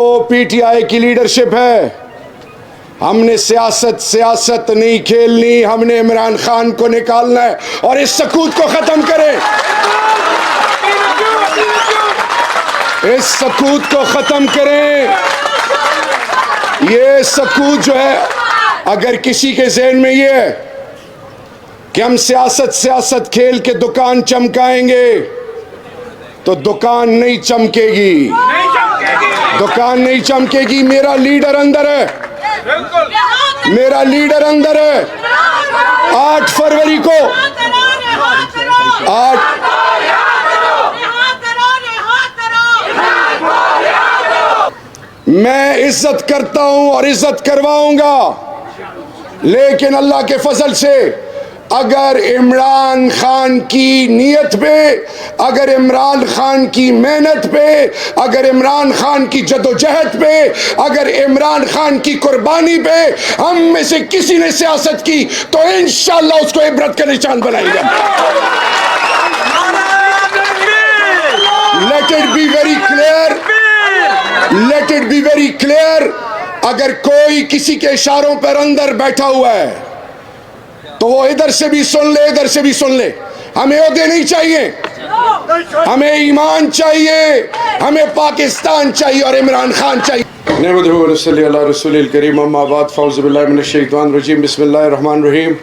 वो पीटीआई की लीडरशिप है। हमने सियासत नहीं खेलनी, हमने इमरान खान को निकालना है और इस सकूत को खत्म करें। इस सकूत को खत्म करें। ये सकूत जो है, अगर किसी के ज़हन में ये है कि हम सियासत खेल के दुकान चमकाएंगे, तो दुकान नहीं चमकेगी, दुकान नहीं चमकेगी। मेरा लीडर अंदर है, मेरा लीडर अंदर है। 8 फरवरी को 8 मैं इज्जत करता हूं और इज्जत करवाऊंगा, लेकिन अल्लाह के फजल से अगर इमरान खान की नीयत पे, अगर इमरान खान की मेहनत पे, अगर इमरान खान की जदोजहद पे, अगर इमरान खान की कुर्बानी पे हम में से किसी ने सियासत की, तो इंशाअल्लाह उसको इबरत का निशान बनाएगा। Let it be very clear, let it be very clear. अगर कोई किसी के इशारों पर अंदर बैठा हुआ है तो वो इधर से भी सुन ले, इधर से भी सुन ले। हमें ओहदे नहीं चाहिए, हमें ईमान चाहिए, हमें पाकिस्तान चाहिए और इमरान खान चाहिए। बिस्मिल्लाहिर्रहमानिर्रहीम।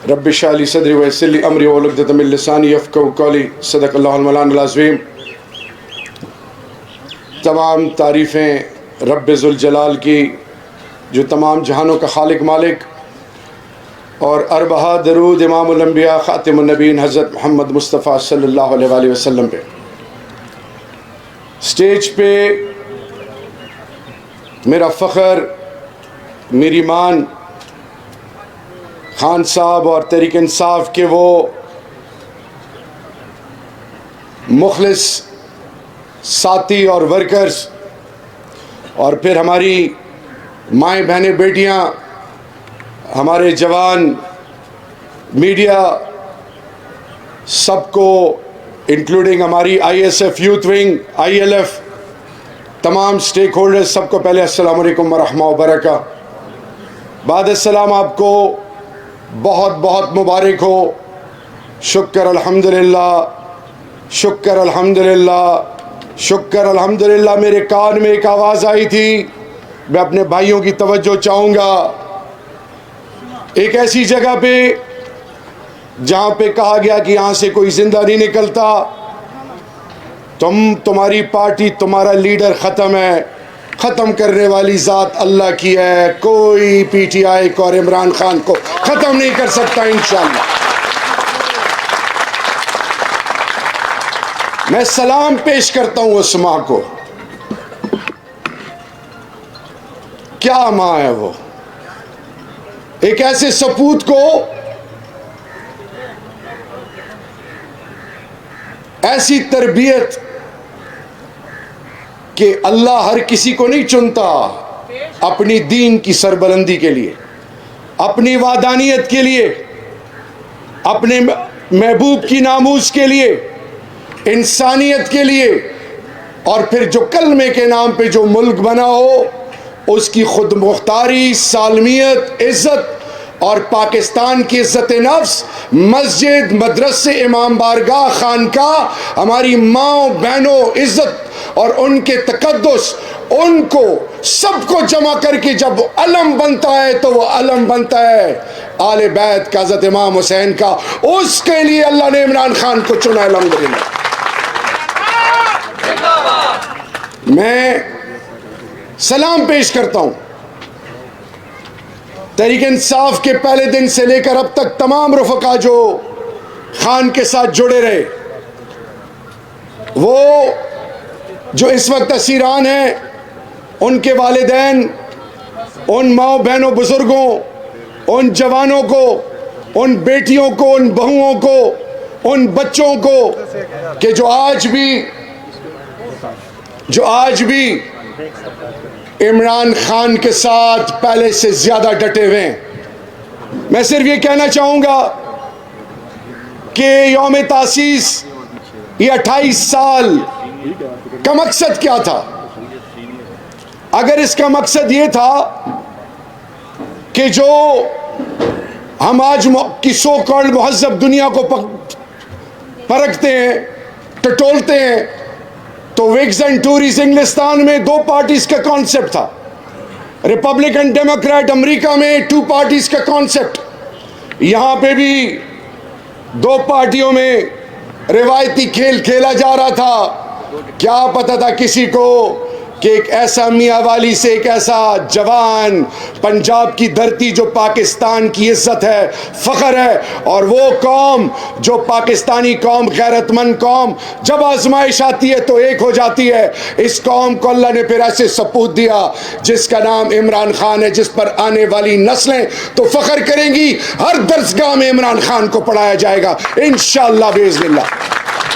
रब्बि इश्रह ली सदरी व यस्सिर ली अमरी वहलुल उक़दतम मिन लिसानी यफ़क़हू क़ौली। सदक़ल्लाहुल मौलाना अज़ीम। तमाम तारीफ़ें रब्बे ज़ुल जलाल की, जो तमाम जहानों का खालिक मालिक, और अरबहा दरूद इमामुल अंबिया ख़ातिमुन नबीय्यीन हज़रत मोहम्मद मुस्तफ़ा सल्लल्लाहु अलैहि वसल्लम पे। स्टेज पे मेरा फ़ख्र, मेरी मान खान साहब और तहरीक इंसाफ के वो मुखलिस साथी और वर्कर्स, और फिर हमारी माएँ बहनें बेटियाँ, हमारे जवान, मीडिया, सबको इंक्लूडिंग हमारी ISF यूथ विंग, ILF, तमाम स्टेक होल्डर्स, सबको पहले अस्सलाम वालेकुम व रहमतुल्लाहि व बरकातहू। बाद अस्सलाम, आपको बहुत बहुत मुबारक हो। शुक्र अल्हम्दुलिल्लाह, शुक्र अल्हम्दुलिल्लाह, शुक्र अल्हम्दुलिल्लाह। मेरे कान में एक आवाज़ आई थी, मैं अपने भाइयों की तवज्जो चाहूँगा। एक ऐसी जगह पे जहाँ पे कहा गया कि यहाँ से कोई जिंदा नहीं निकलता, तुम्हारी पार्टी, तुम्हारा लीडर ख़त्म है, ख़त्म करने वाली ज़ात अल्लाह की है। कोई PTI को और इमरान खान को ख़त्म नहीं कर सकता इंशाअल्लाह। मैं सलाम पेश करता हूँ उस माँ को। क्या माँ है वो, एक ऐसे सपूत को, ऐसी तरबियत कि अल्लाह हर किसी को नहीं चुनता अपनी दीन की सरबलंदी के लिए, अपनी वादानियत के लिए, अपने महबूब की नामूस के लिए, इंसानियत के लिए, और फिर जो कलमे के नाम पे जो मुल्क बना हो उसकी खुद मुख्तारी, सालमियत, इज़्ज़त और पाकिस्तान की इज़्ज़त नफ्स, मस्जिद, मदरसे, इमाम बारगाह, खानकाह, हमारी माँ बहनों इज़्ज़त और उनके तकद्दुस, उनको सबको जमा करके जब अलम बनता है तो वो अलम बनता है आले बैत का, हज़रत इमाम हुसैन का। उसके लिए अल्लाह ने इमरान खान को चुना, अल्हम्दुलिल्लाह। मैं सलाम पेश करता हूं तहरीक इंसाफ के पहले दिन से लेकर अब तक तमाम रफ़क़ा जो खान के साथ जुड़े रहे, वो जो इस वक्त असीरान हैं, उनके वालिदैन, उन माओ बहनों बुज़ुर्गों, उन जवानों को, उन बेटियों को, उन बहुओं को, उन बच्चों को कि जो आज भी इमरान खान के साथ पहले से ज़्यादा डटे हुए हैं। मैं सिर्फ ये कहना चाहूँगा कि यौम तासीस, ये 28 साल का मकसद क्या था? अगर इसका मकसद ये था कि जो हम आज की सो कॉल्ड महज़ब दुनिया को परखते हैं, टटोलते हैं, तो विग्स एंड टूरीज इंग्लिस्तान में 2 पार्टीज का कॉन्सेप्ट था, रिपब्लिकन डेमोक्रेट अमेरिका में 2 पार्टीज का कॉन्सेप्ट, यहाँ पे भी 2 पार्टियों में रिवायती खेल खेला जा रहा था। क्या पता था किसी को कि एक ऐसा मियाँ वाली से एक ऐसा जवान, पंजाब की धरती जो पाकिस्तान की इज्जत है, फ़ख्र है, और वो कौम जो पाकिस्तानी कौम, गैरतमंद कौम, जब आजमाइश आती है तो एक हो जाती है। इस कौम को अल्लाह ने फिर ऐसे सपूत दिया जिसका नाम इमरान खान है, जिस पर आने वाली नस्लें तो फ़ख्र करेंगी। हर दरसगाह में इमरान खान को पढ़ाया जाएगा इंशाअल्लाह बिइज़्निल्लाह।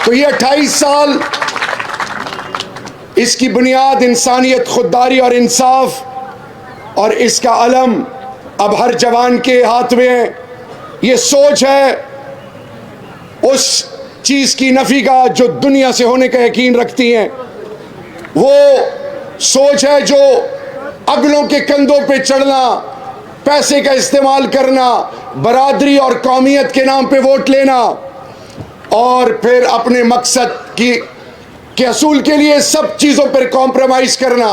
तो ये 28 साल, इसकी बुनियाद इंसानियत, खुददारी और इंसाफ, और इसका अलम अब हर जवान के हाथ में है। ये सोच है उस चीज़ की नफ़ी का जो दुनिया से होने का यकीन रखती हैं। वो सोच है जो अगलों के कंधों पे चढ़ना, पैसे का इस्तेमाल करना, बरादरी और कौमियत के नाम पे वोट लेना, और फिर अपने मकसद के असूल के लिए सब चीज़ों पर कॉम्प्रोमाइज़ करना।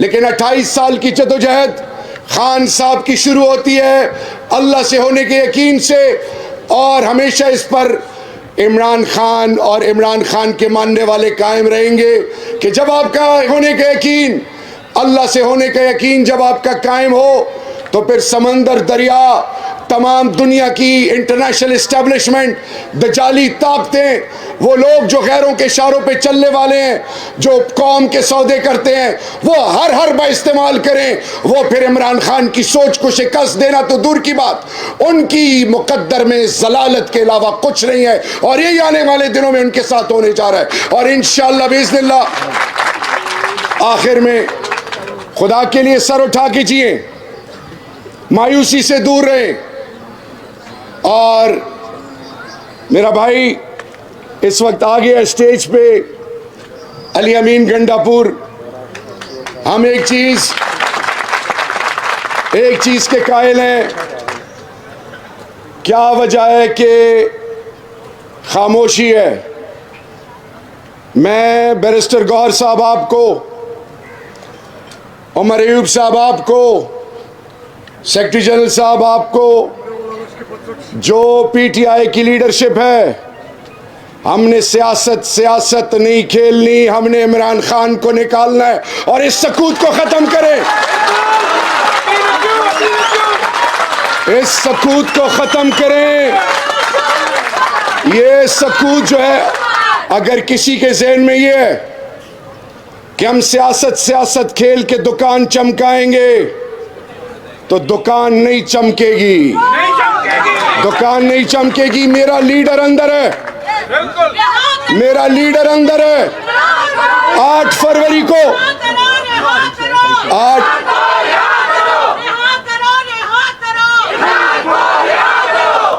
लेकिन 28 साल की जदोजहद खान साहब की शुरू होती है अल्लाह से होने के यकीन से, और हमेशा इस पर इमरान खान और इमरान खान के मानने वाले कायम रहेंगे कि जब आपका होने का यकीन, अल्लाह से होने का यकीन जब आपका कायम हो, तो फिर समंदर, दरिया, तमाम दुनिया की इंटरनेशनल इस्टेब्लिशमेंट, दजाली ताकतें, वो लोग जो गैरों के इशारों पे चलने वाले हैं, जो कौम के सौदे करते हैं, वो हर बा इस्तेमाल करें। वो फिर इमरान खान की सोच को शिकस्त देना तो दूर की बात, उनकी मुकद्दर में जलालत के अलावा कुछ नहीं है, और यही आने वाले दिनों में उनके साथ होने जा रहा है। और इंशाअल्लाह बिइज़्निल्लाह आखिर में खुदा के लिए सर उठा के जिए, मायूसी से दूर रहें। और मेरा भाई इस वक्त आ गया स्टेज पे, अली अमीन गंडापुर। हम एक चीज़ के कायल हैं, क्या वजह है कि खामोशी है। मैं बैरिस्टर गौहर साहब आपको, उमर अयूब साहब आपको, सेक्रेटरी जनरल साहब आपको, जो पीटीआई की लीडरशिप है, हमने सियासत नहीं खेलनी, हमने इमरान खान को निकालना है और इस सकूत को ख़त्म करें। इस सकूत को ख़त्म करें। ये सकूत जो है, अगर किसी के ज़हन में ये है कि हम सियासत खेल के दुकान चमकाएंगे, तो दुकान नहीं चमकेगी, दुकान नहीं चमकेगी। मेरा लीडर अंदर है, मेरा लीडर अंदर है। 8 फरवरी को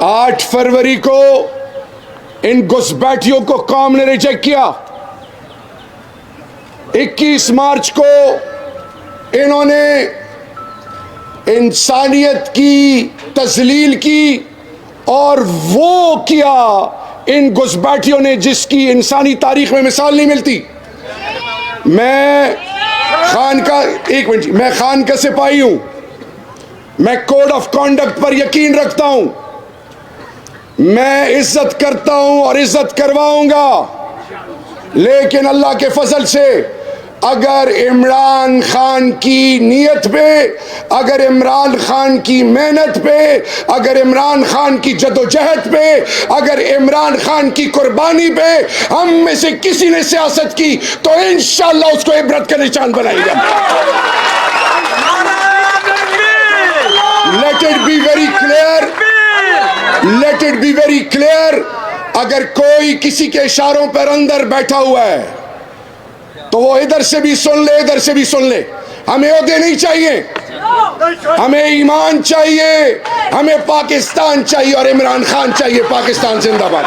8 फरवरी को इन घुसपैठियों को कौम ने रिजेक्ट किया। 21 मार्च को इन्होंने इंसानियत की तज़लील की, और वो किया इन घुसपैठियों ने जिसकी इंसानी तारीख में मिसाल नहीं मिलती। मैं खान का, एक मिनट, मैं खान का सिपाही हूं, मैं कोड ऑफ कॉन्डक्ट पर यकीन रखता हूं, मैं इज्जत करता हूं और इज्जत करवाऊंगा। लेकिन अल्लाह के फजल से अगर इमरान खान की नीयत पे, अगर इमरान खान की मेहनत पे, अगर इमरान खान की जदोजहद पे, अगर इमरान खान की कुर्बानी पे हम में से किसी ने सियासत की, तो इंशाअल्लाह उसको इबरत का निशान बनाएगा। Let it be very clear, let it be very clear. अगर कोई किसी के इशारों पर अंदर बैठा हुआ है तो वो इधर से भी सुन ले, इधर से भी सुन ले। हमें ओहदे नहीं चाहिए, हमें ईमान चाहिए, हमें पाकिस्तान चाहिए, और इमरान खान चाहिए। पाकिस्तान जिंदाबाद।